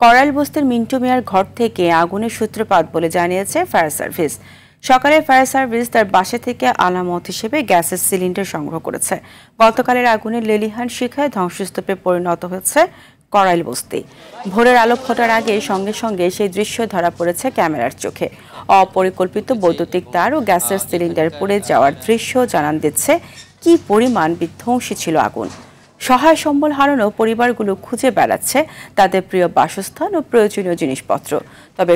করাইল বস্তির মিন্টু মিয়ার ঘর থেকে আগুনের সূত্রপাত বলে জানিয়েছে ফায়ার সার্ভিস। সকালে ফায়ার সার্ভিস তার বাসা থেকে আলামত হিসেবে গ্যাসের সিলিন্ডার সংগ্রহ করেছে। গতকালের আগুনের লেলিহান শিখায় ধ্বংসস্তূপে পরিণত হয়েছে করাইল বস্তি। ভোরের আলো ফোটার আগে সঙ্গে সঙ্গে সেই দৃশ্য ধরা পড়েছে ক্যামেরার চোখে। অপরিকল্পিত বৈদ্যুতিক তার ও গ্যাসের সিলিন্ডার পড়ে যাওয়ার দৃশ্য জানান দিচ্ছে কি পরিমাণ বিধ্বংসী ছিল আগুন। সহায় সম্বল হারানো পরিবারগুলো খুঁজে বেড়াচ্ছে তাদের প্রিয় বাসস্থান ও প্রয়োজনীয় জিনিসপত্র। তবে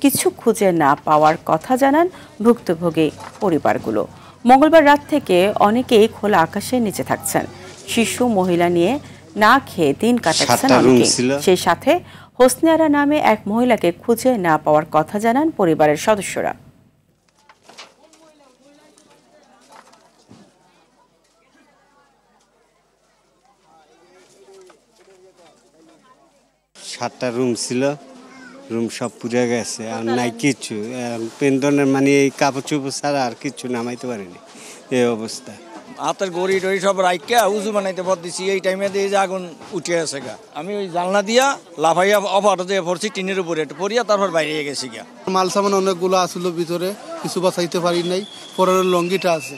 কিছু খুঁজে না পাওয়ার কথা জানান ভুক্তভোগী পরিবারগুলো। মঙ্গলবার রাত থেকে অনেকেই খোলা আকাশের নিচে থাকছেন। শিশু মহিলা নিয়ে না খেয়ে দিন কাটাচ্ছেন অনেকে। সেই সাথে হোসনে আরা নামে এক মহিলাকে খুঁজে না পাওয়ার কথা জানান পরিবারের সদস্যরা। সাতটা রুম ছিল, রুম সব পুড়ে গেছে, আর নাই কিছু। পেন্দনের মানে এই কাপড় চোপড় ছাড়া আর কিছু নামাইতে পারিনি, এই অবস্থা। হাতের গড়ি টড়ি সব রাইকা উজু বানাইতে দিছি, এই টাইমে দিয়ে যে আগুন উঠে আছে গা। আমি ওই জানলা দিয়া লাফাইয়া অফারটা দিয়ে পড়ছি টিনের উপরে, পড়িয়া তারপর বাইরে গেছি গা। মাল সামান অনেকগুলো আসলো ভিতরে, কিছু বাঁচাইতে পারি নাই। পরের লঙ্গিটা আছে।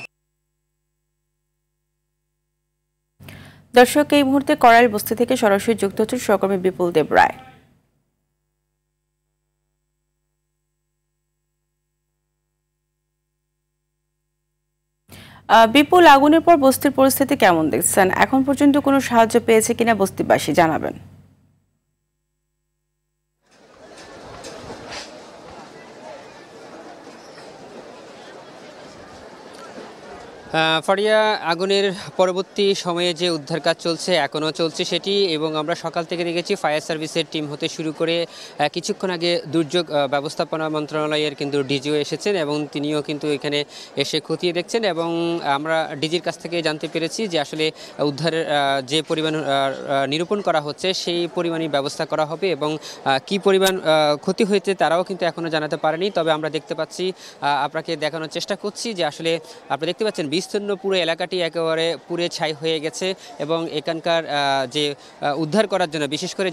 দর্শক, এই মুহূর্তে করাইল বস্তি থেকে সরাসরি যুক্ত হচ্ছেন সহকর্মী বিপুল দেব রায়। বিপুল, আগুনের পর বস্তির পরিস্থিতি কেমন দেখছেন? এখন পর্যন্ত কোনো সাহায্য পেয়েছে কিনা বস্তিবাসী, জানাবেন। ফারিয়া, আগুনের পরবর্তী সময়ে যে উদ্ধার কাজ চলছে এখনও চলছে সেটি, এবং আমরা সকাল থেকে দেখেছি ফায়ার সার্ভিসের টিম হতে শুরু করে কিছুক্ষণ আগে দুর্যোগ ব্যবস্থাপনা মন্ত্রণালয়ের কিন্তু ডিজিও এসেছেন এবং তিনিও কিন্তু এখানে এসে খতিয়ে দেখছেন। এবং আমরা ডিজির কাছ থেকে জানতে পেরেছি যে আসলে উদ্ধারের যে পরিমাণ নিরূপণ করা হচ্ছে সেই পরিমাণই ব্যবস্থা করা হবে, এবং কি পরিমাণ ক্ষতি হয়েছে তারাও কিন্তু এখনও জানাতে পারেনি। তবে আমরা দেখতে পাচ্ছি, আপনাকে দেখানোর চেষ্টা করছি যে আসলে আপনি দেখতে পাচ্ছেন বিস্তীর্ণ পুরো এলাকাটি একেবারে পুড়ে ছাই হয়ে গেছে, এবং এখানকার যে উদ্ধার করার জন্য বিশেষ করে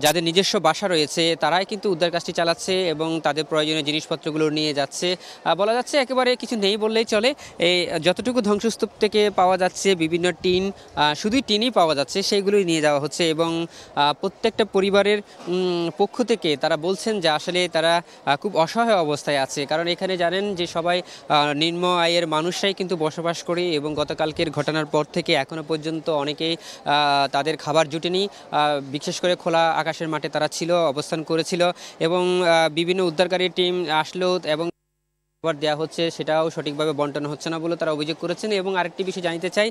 যাদের নিজস্ব বাসা রয়েছে তারাই কিন্তু উদ্ধার কাজটি চালাচ্ছে এবং তাদের প্রয়োজনীয় জিনিসপত্রগুলো নিয়ে যাচ্ছে। বলা যাচ্ছে একেবারে কিছু নেই বললেই চলে। এই যতটুকু ধ্বংসস্তূপ থেকে পাওয়া যাচ্ছে বিভিন্ন টিন, শুধুই টিনই পাওয়া যাচ্ছে, সেইগুলোই নিয়ে যাওয়া হচ্ছে। এবং প্রত্যেকটা পরিবারের পক্ষ থেকে তারা বলছেন যে আসলে তারা খুব অসহায় অবস্থায় আছে, কারণ এখানে জানেন যে সবাই নিম্ন আয়ের মানুষরাই কিন্তু বসবাস করে, এবং গতকালকের ঘটনার পর থেকে এখনো পর্যন্ত অনেকেই তাদের খাবার জুটেনি। বিশেষ করে খোলা আকাশের মাঠে তারা অবস্থান করেছিল, এবং বিভিন্ন উদ্ধারকারী টিম আসলো এবং দেওয়া হচ্ছে সেটাও সঠিকভাবে বন্টন হচ্ছে না বলে তারা অভিযোগ করেছেন। এবং আরেকটি বিষয় জানতে চাই,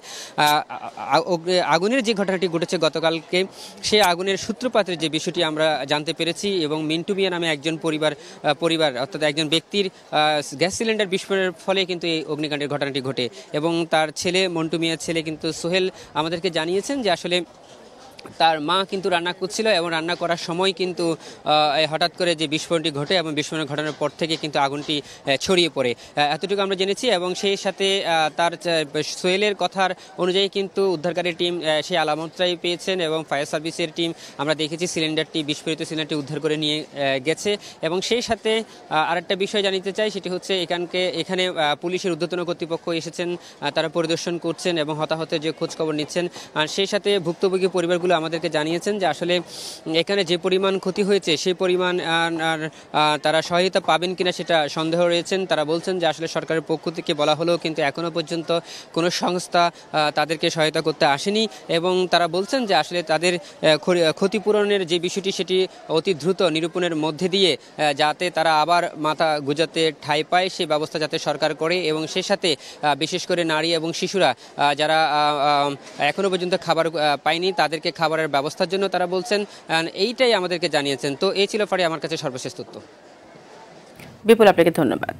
আগুনের যে ঘটনাটি ঘটেছে গতকালকে, সেই আগুনের সূত্রপাতের যে বিষয়টি আমরা জানতে পেরেছি, এবং মিন্টু মিয়া নামে একজন পরিবার অর্থাৎ একজন ব্যক্তির গ্যাস সিলিন্ডার বিস্ফোরণের ফলে কিন্তু এই অগ্নিকাণ্ডের ঘটনাটি ঘটে। এবং তার ছেলে মন্টু মিয়ার ছেলে কিন্তু সোহেল আমাদেরকে জানিয়েছেন যে আসলে তার মা কিন্তু রান্না করছিল, এবং রান্না করার সময় কিন্তু হঠাৎ করে যে বিস্ফোরণটি ঘটে, এবং বিস্ফোরণ ঘটানোর পর থেকে কিন্তু আগুনটি ছড়িয়ে পড়ে, এতটুকু আমরা জেনেছি। এবং সেই সাথে তার সোহেলের কথার অনুযায়ী কিন্তু উদ্ধারকারী টিম সেই আলামতটাই পেয়েছেন, এবং ফায়ার সার্ভিসের টিম আমরা দেখেছি বিস্ফোরিত সিলিন্ডারটি উদ্ধার করে নিয়ে গেছে। এবং সেই সাথে আরেকটা বিষয় জানিতে চাই, সেটি হচ্ছে এখানে পুলিশের ঊর্ধ্বতন কর্তৃপক্ষ এসেছেন, তারা পরিদর্শন করছেন এবং হতাহতের যে খোঁজখবর নিচ্ছেন। আর সেই সাথে ভুক্তভোগী পরিবারগুলো আমাদেরকে জানিয়েছেন যে আসলে এখানে যে পরিমাণ ক্ষতি হয়েছে সেই পরিমাণ তারা সহায়তা পাবেন কিনা সেটা সন্দেহ রয়েছেন। তারা বলছেন যে আসলে সরকারের পক্ষ থেকে বলা হলেও কিন্তু এখনো পর্যন্ত কোনো সংস্থা তাদেরকে সহায়তা করতে আসেনি, এবং তারা বলছেন যে আসলে তাদের ক্ষতিপূরণের যে বিষয়টি সেটি অতি দ্রুত নিরূপণের মধ্যে দিয়ে যাতে তারা আবার মাথা গুজাতে ঠাঁই পায় সেই ব্যবস্থা যাতে সরকার করে। এবং সেই সাথে বিশেষ করে নারী এবং শিশুরা যারা এখনো পর্যন্ত খাবার পায়নি তাদেরকে খাবারের ব্যবস্থার জন্য তারা বলছেন, এইটাই আমাদেরকে জানিয়েছেন। তো এই ছিল ফারি আমার কাছে সর্বশেষ তথ্য। বিপুল, আপনাকে ধন্যবাদ।